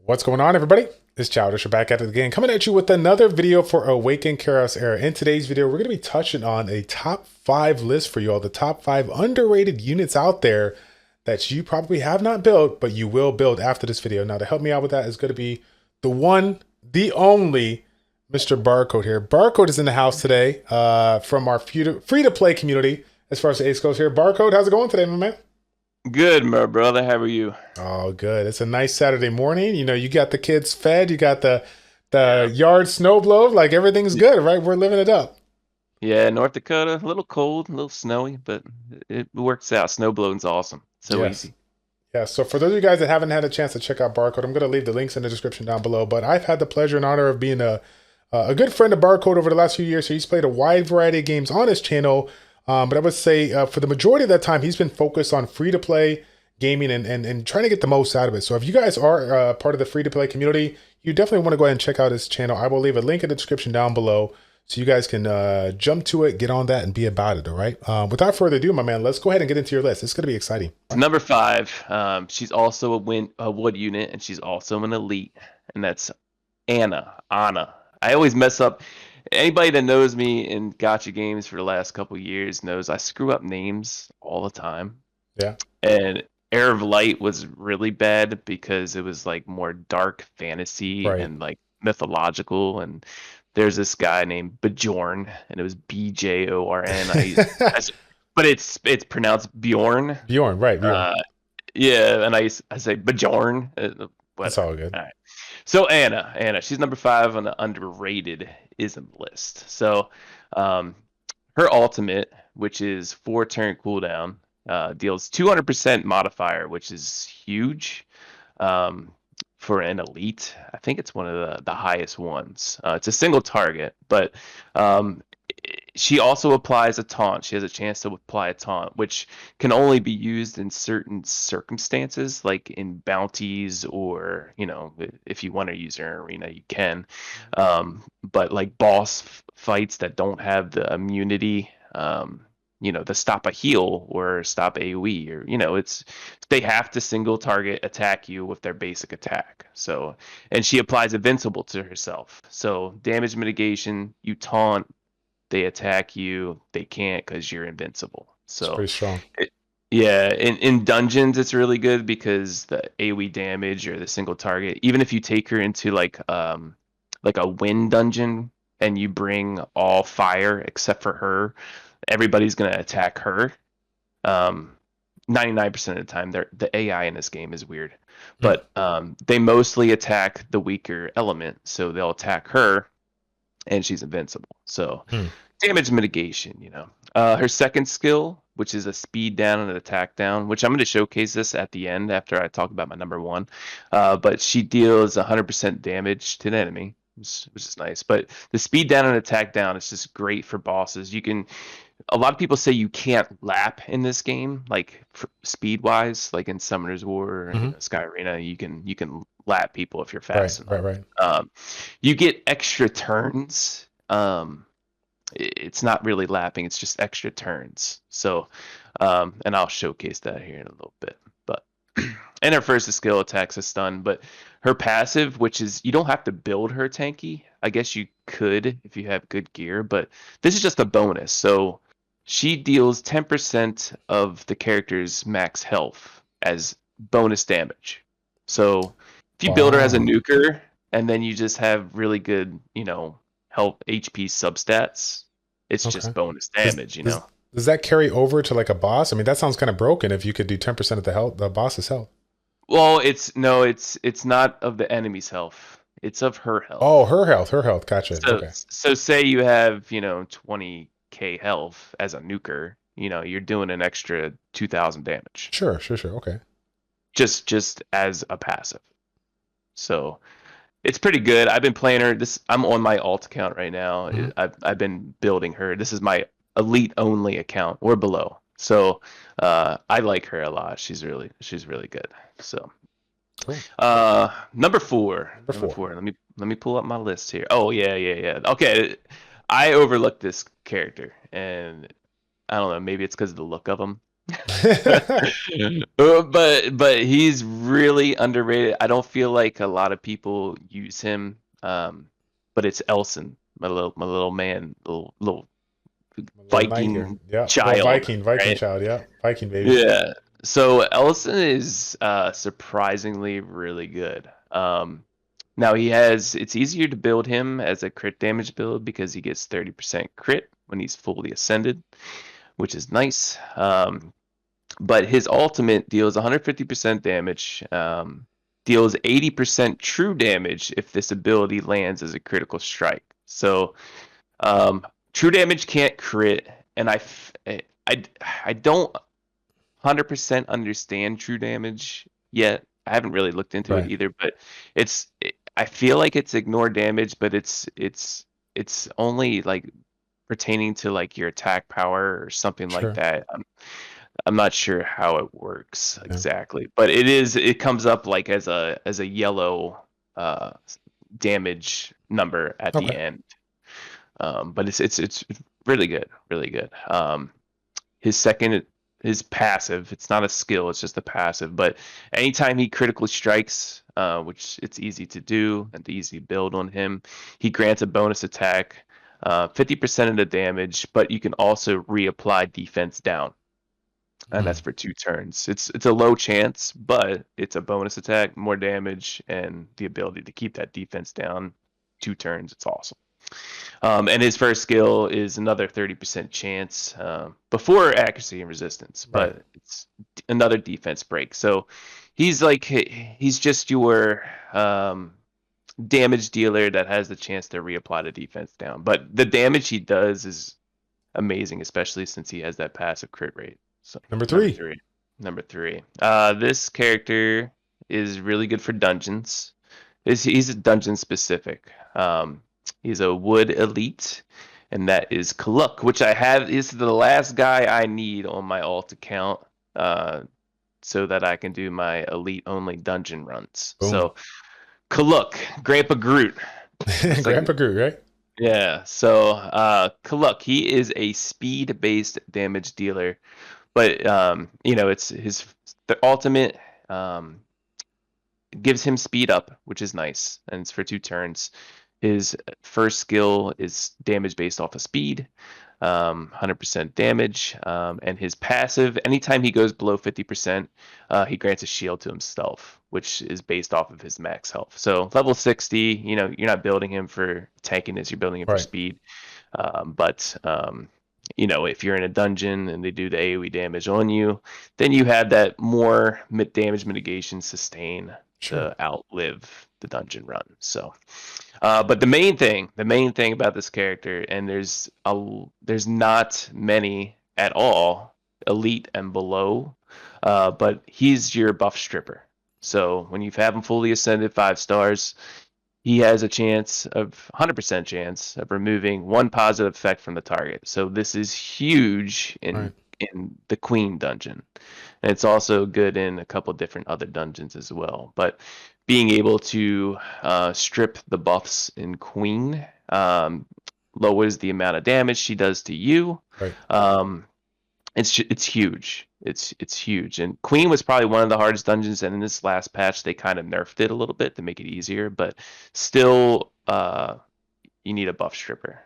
What's going on, everybody? It's Childish. We're back at it again, coming at you with another video for Awaken Chaos Era. In today's video, we're going to be touching on a top 5 list for you all, the top 5 underrated units out there that you probably have not built, but you will build after this video. Now, to help me out with that is going to be the one, the only Mr. Barcode here. Barcode is in the house today from our free-to-play community as far as the Ace goes here. Barcode, how's it going today, my man? Good, my brother. How are you? Oh, good. It's a nice Saturday morning. You know, you got the kids fed, you got the yard snow blowed, like everything's good, right? We're living it up. Yeah, North Dakota, a little cold, a little snowy, but it works out. Snow blowing's awesome. So Yes. easy. Yeah, so for those of you guys that haven't had a chance to check out Barcode, I'm going to leave the links in the description down below. But I've had the pleasure and honor of being a good friend of Barcode over the last few years. So he's played a wide variety of games on his channel. But I would say for the majority of that time, he's been focused on free-to-play gaming and trying to get the most out of it. So if you guys are part of the free-to-play community, you definitely want to go ahead and check out his channel. I will leave a link in the description down below so you guys can jump to it, get on that, and be about it, all right? Without further ado, my man, let's go ahead and get into your list. It's going to be exciting. Number 5, she's also a wood unit, and she's also an elite, and that's Anna. I always mess up. Anybody that knows me in gacha games for the last couple years knows I screw up names all the time. Yeah. And Air of Light was really bad because it was like more dark fantasy Right. and like mythological. And there's this guy named Bjorn, and it was Bjorn. But it's pronounced Bjorn. Bjorn, right. Bjorn. Yeah, and I say Bjorn. That's all good. All right. So Anna, she's number 5 on the underrated ism list. So her ultimate, which is 4-turn cooldown, deals 200% modifier, which is huge for an elite. I think it's one of the highest ones. It's a single target, but she also applies a taunt. She has a chance to apply a taunt, which can only be used in certain circumstances, like in bounties, or if you want to use her in arena, you can. But like boss fights that don't have the immunity, to stop a heal or stop AoE, or they have to single target attack you with their basic attack. So, and she applies invincible to herself. So damage mitigation, you taunt, they attack you, they can't because you're invincible. So it's pretty strong. In dungeons it's really good because the AoE damage or the single target, even if you take her into like a wind dungeon and you bring all fire except for her, everybody's going to attack her. 99% of the time, the AI in this game is weird, but they mostly attack the weaker element, so they'll attack her and she's invincible. So damage mitigation, her second skill, which is a speed down and an attack down, which I'm going to showcase this at the end after I talk about my number 1. But she deals 100% damage to the enemy, which is nice. But the speed down and attack down is just great for bosses. A lot of people say you can't lap in this game, like speed wise, like in Summoner's War or Sky Arena, you can lap people if you're fast enough. Right. You get extra turns. It's not really lapping, it's just extra turns. So and I'll showcase that here in a little bit. But and her first skill attacks a stun, but her passive, which is, you don't have to build her tanky. I guess you could if you have good gear, but this is just a bonus. So she deals 10% of the character's max health as bonus damage. So if you build her as a nuker and then you just have really good, health HP substats, it's just bonus damage, Does that carry over to like a boss? I mean, that sounds kind of broken if you could do 10% of the boss's health. Well, it's not of the enemy's health. It's of her health. Oh, her health. Gotcha. So, okay. So say you have, 20k health as a nuker, you're doing an extra 2,000 damage. Sure. Okay. Just as a passive. So it's pretty good. I've been playing her. I'm on my alt account right now. I've been building her. This is my elite only account or below. So I like her a lot. She's really good. So cool. Number four. Let me pull up my list here. Oh yeah. Okay, I overlooked this character, and I don't know. Maybe it's because of the look of him, But he's really underrated. I don't feel like a lot of people use him. But it's Elson, my little man, little A little knight here. Viking Yeah, little child, Viking right? child. Yeah, Viking baby. Yeah. So Elson is surprisingly really good. Now it's easier to build him as a crit damage build because he gets 30% crit when he's fully ascended, which is nice. But his ultimate deals 150% damage, deals 80% true damage if this ability lands as a critical strike. So true damage can't crit, and I don't 100% understand true damage yet. I haven't really looked into it Right. either, but I feel like it's ignore damage, but it's only like pertaining to like your attack power or something like Sure. that. I'm not sure how it works Yeah. exactly, but it comes up like as a yellow uh damage number at the Okay. end. But it's really good, really good. His second his passive, it's not a skill, it's just a passive, but anytime he critically strikes, which it's easy to do and easy build on him, he grants a bonus attack, 50% of the damage, but you can also reapply defense down, and that's Mm. for 2 turns. It's a low chance, but it's a bonus attack, more damage, and the ability to keep that defense down 2 turns. It's awesome. And his first skill is another 30% chance before accuracy and resistance, Right. but it's another defense break. So he's just your damage dealer that has the chance to reapply the defense down. But the damage he does is amazing, especially since he has that passive crit rate. So Number number three. three, number three. This character is really good for dungeons. He's dungeon specific. He's a wood elite, and that is Kaluk, which I have is the last guy I need on my alt account, so that I can do my elite only dungeon runs. Boom. So Kaluk, Grandpa Groot. It's like Grandpa Groot, right? yeah. So Kaluk, he is a speed based damage dealer, but it's the ultimate gives him speed up, which is nice, and it's for 2 turns. His first skill is damage based off of speed, 100% damage, and his passive, anytime he goes below 50%, he grants a shield to himself, which is based off of his max health. So level 60, you're not building him for tankiness, you're building him for Right. speed. But if you're in a dungeon and they do the AoE damage on you, then you have that more damage mitigation sustain Sure. to outlive the dungeon run. So, but the main thing about this character, and there's not many at all, elite and below, but he's your buff stripper. So when you have him fully ascended 5 stars, he has a chance of 100% chance of removing one positive effect from the target. So this is huge Right. in the Queen dungeon, and it's also good in a couple different other dungeons as well. But being able to strip the buffs in Queen lowers the amount of damage she does to you. Right. It's huge. It's huge. And Queen was probably one of the hardest dungeons, and in this last patch they kind of nerfed it a little bit to make it easier, but still you need a buff stripper,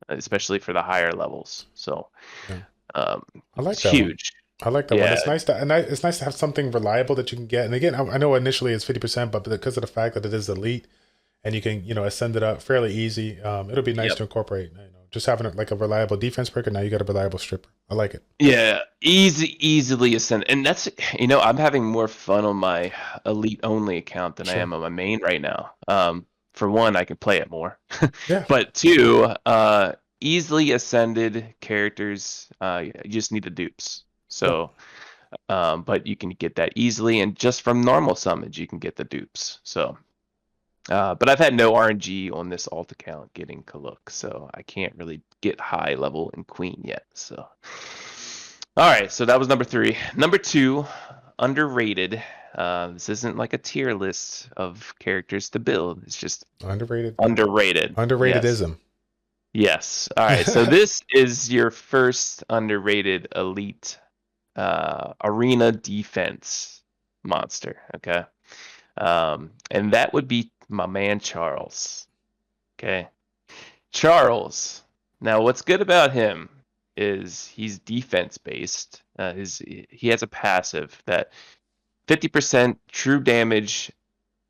especially for the higher levels. So Yeah. I like it's that one. huge. I like that one. Yeah. It's nice to have something reliable that you can get. And again, I know initially it's 50%, but because of the fact that it is elite and you can, ascend it up fairly easy, it'll be nice Yep. to incorporate. Just having like a reliable defense breaker. Now you got a reliable stripper. I like it. Yeah, easily ascend. And that's, I'm having more fun on my elite only account than I Sure. am on my main right now. For one, I can play it more. Yeah. But two, easily ascended characters, you just need the dupes. So, but you can get that easily, and just from normal summons, you can get the dupes. So, but I've had no RNG on this alt account getting Kaluk, so I can't really get high level in Queen yet. So, all right, so that was number 3. Number 2, underrated. This isn't like a tier list of characters to build. It's just Underrated. underrated. Yes. Underratedism. Yes. All right. So this is your first underrated elite arena defense monster. Okay. And that would be my man Charles. Okay. Charles. Now, what's good about him is he's defense based. He has a passive that 50% true damage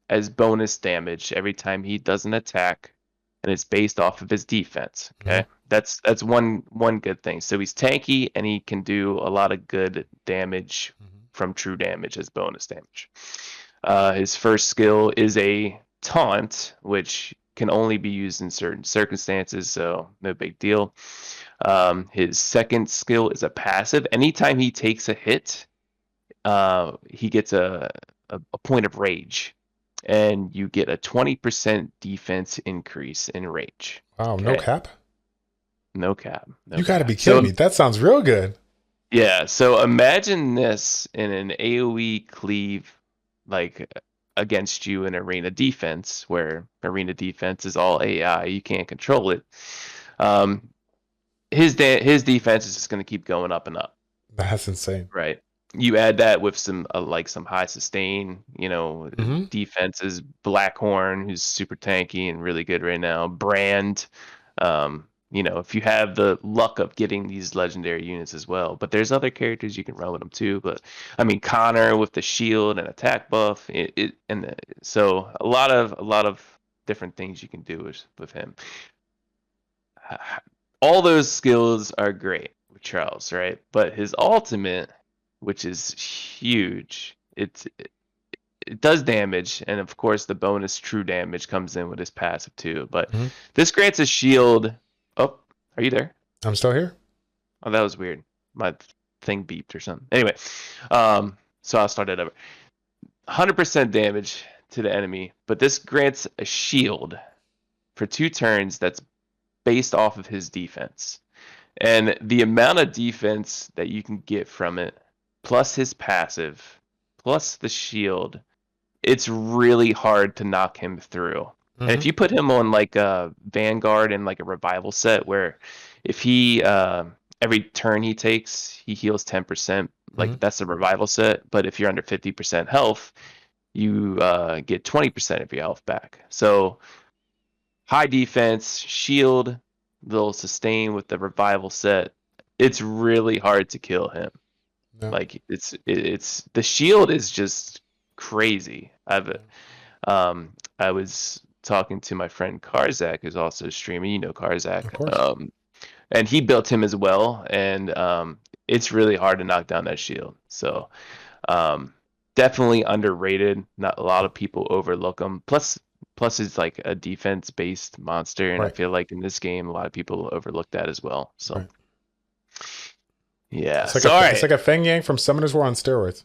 as bonus damage every time he does an attack, and it's based off of his defense. Okay, that's one good thing. So he's tanky, and he can do a lot of good damage from true damage as bonus damage. His first skill is a taunt, which can only be used in certain circumstances, so no big deal. His second skill is a passive. Anytime he takes a hit, he gets a point of rage, and you get a 20% defense increase in rage. Wow, Okay? no cap? No cap. You gotta be kidding me. That sounds real good. Yeah, so imagine this in an AoE cleave, like against you in arena defense, where arena defense is all AI. You can't control it. His defense is just going to keep going up and up. That's insane. Right. You add that with some some high sustain, defenses. Blackhorn, who's super tanky and really good right now. Brand, if you have the luck of getting these legendary units as well. But there's other characters you can run with them too. But I mean, Connor with the shield and attack buff, so a lot of different things you can do with him. All those skills are great with Charles, right? But his ultimate, which is huge, it does damage, and of course the bonus true damage comes in with his passive too. But this grants a shield. Oh, are you there? I'm still here. Oh, that was weird. My thing beeped or something. Anyway, so I'll start it over. 100% damage to the enemy, but this grants a shield for 2 turns that's based off of his defense. And the amount of defense that you can get from it, plus his passive, plus the shield, it's really hard to knock him through. And if you put him on like a Vanguard and like a revival set, where if he every turn he takes, he heals 10%, like that's a revival set. But if you're under 50% health, you get 20% of your health back. So high defense, shield, little sustain with the revival set. It's really hard to kill him. Yeah. Like it's the shield is just crazy. I was talking to my friend Karzak, who's also streaming. You know Karzak, and he built him as well. And it's really hard to knock down that shield. So definitely underrated. Not a lot of people overlook him. Plus it's like a defense-based monster, and I feel like in this game, a lot of people overlook that as well. So, yeah. It's like a Feng Yang from Summoners War on steroids.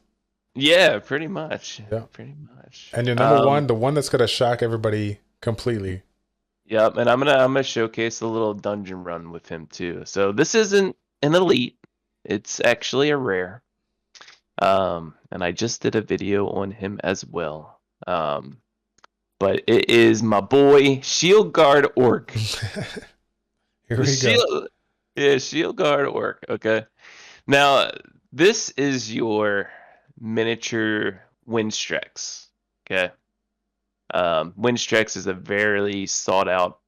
Yeah, pretty much. Yeah, pretty much. And your number one, the one that's gonna shock everybody completely. Yep, and I'm gonna showcase a little dungeon run with him too. So this isn't an elite; it's actually a rare. And I just did a video on him as well. But it is my boy Shield Guard Orc. Here we go. Yeah, Shield Guard Orc. Okay. Now this is your miniature Winstrex. Okay. Winstrex is a very sought out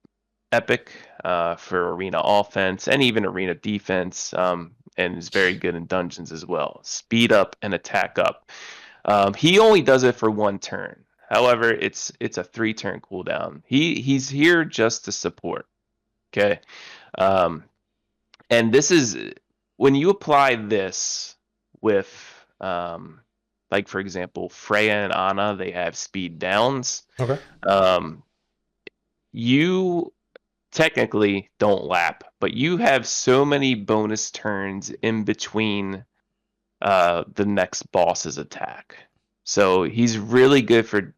epic for arena offense and even arena defense, and is very good in dungeons as well. Speed up and attack up. He only does it for 1 turn. However, it's a 3-turn cooldown. He's here just to support. Okay. And this is when you apply this with like for example, Freya and Anna, they have speed downs. Okay. You technically don't lap, but you have so many bonus turns in between the next boss's attack. So he's really good for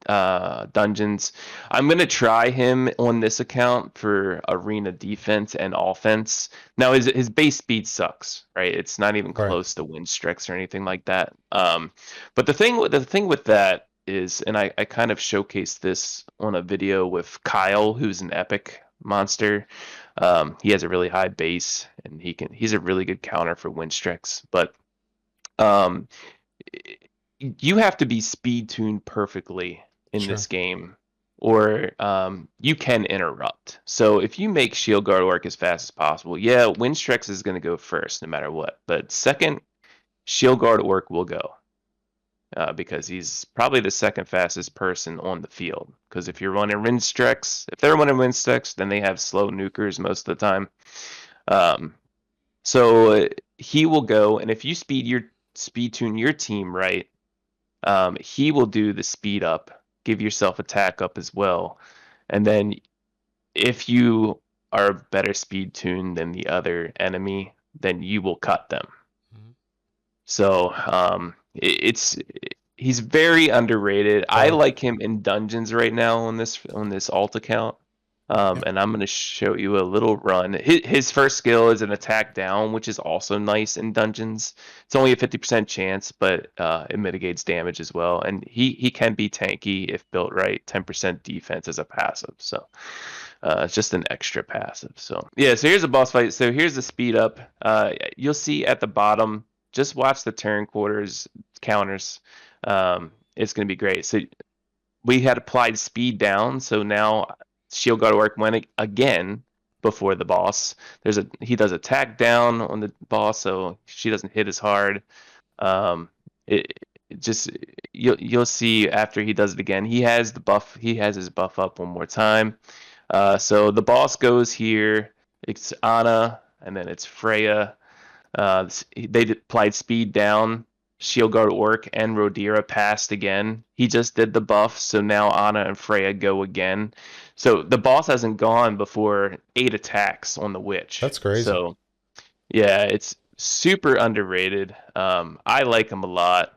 dungeons. I'm going to try him on this account for arena defense and offense. Now his base speed sucks, right? It's not even close to Winstrex or anything like that. But the thing with that is, and I kind of showcased this on a video with Kyle, who's an epic monster. He has a really high base, and he's a really good counter for Winstrex. But Um, you have to be speed tuned perfectly in Sure. this game, or you can interrupt. So if you make shield guard work as fast as possible, yeah, Winstrex is going to go first no matter what. But second, shield guard work will go. Because he's probably the second fastest person on the field. Because if you're running Winstrex, if they're running Winstrex, then they have slow nukers most of the time. So he will go, and if you speed tune your team right, he will do the speed up, give yourself attack up as well, and then if you are better speed tuned than the other enemy, then you will cut them. Mm-hmm. So it's he's very underrated. I like him in dungeons right now on this alt account. And I'm going to show you a little run. His first skill is an attack down, which is also nice in dungeons. It's only a 50% chance, but it mitigates damage as well. And he can be tanky if built right. 10% defense as a passive. So it's just an extra passive. So yeah, so here's a boss fight. So here's the speed up. You'll see at the bottom, just watch the turn quarters counters. It's going to be great. So we had applied speed down. So now shield guard work went again before the boss. He does attack down on the boss, so she doesn't hit as hard. You'll see after he does it again. He has the buff. He has his buff up one more time. So the boss goes here. It's Anna, and then it's Freya. They applied speed down. Shield guard work and Rodira passed again. He just did the buff, so now Anna and Freya go again. So the boss hasn't gone before 8 attacks on the witch. That's crazy. So yeah, it's super underrated. I like him a lot.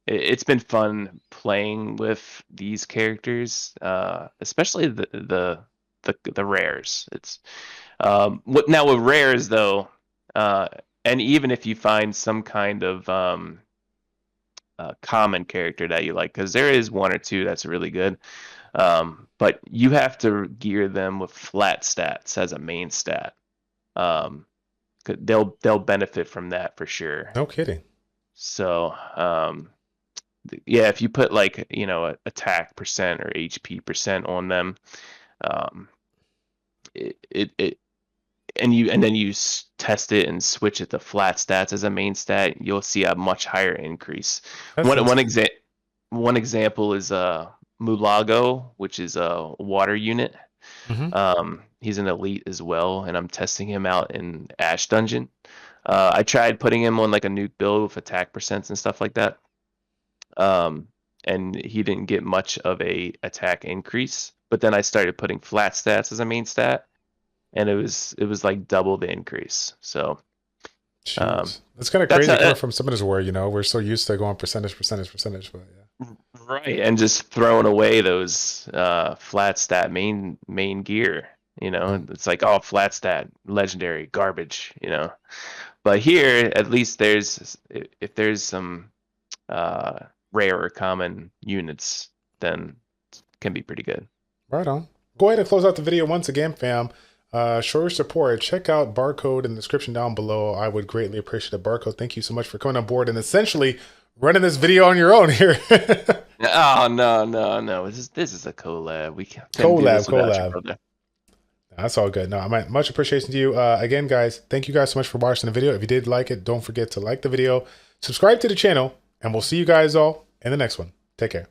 It's been fun playing with these characters, especially the rares. It's now with rares though. And even if you find some kind of common character that you like, because there is one or two that's really good, but you have to gear them with flat stats as a main stat. They'll benefit from that for sure. No kidding. So yeah, if you put like attack percent or HP percent on them, and then you test it and switch it to flat stats as a main stat, you'll see a much higher increase. One example is Mulago, which is a water unit. Mm-hmm. He's an elite as well, and I'm testing him out in Ash Dungeon. I tried putting him on like a nuke build with attack percents and stuff like that, and he didn't get much of a attack increase. But then I started putting flat stats as a main stat, and it was like double the increase. So it's kind of crazy coming from Summoners War. We're so used to going percentage, but yeah. Right, and just throwing away those flat stat main gear. It's like flat stat, legendary, garbage. But here at least if there's some rare or common units, then it can be pretty good. Right on. Go ahead and close out the video once again, fam. Show your support. Check out Barcode in the description down below. I would greatly appreciate it. Barcode, thank you so much for coming on board and essentially running this video on your own here. Oh, no. This is a collab. We can't collab. That's all good. No, much appreciation to you. Again, guys, thank you guys so much for watching the video. If you did like it, don't forget to like the video, subscribe to the channel, and we'll see you guys all in the next one. Take care.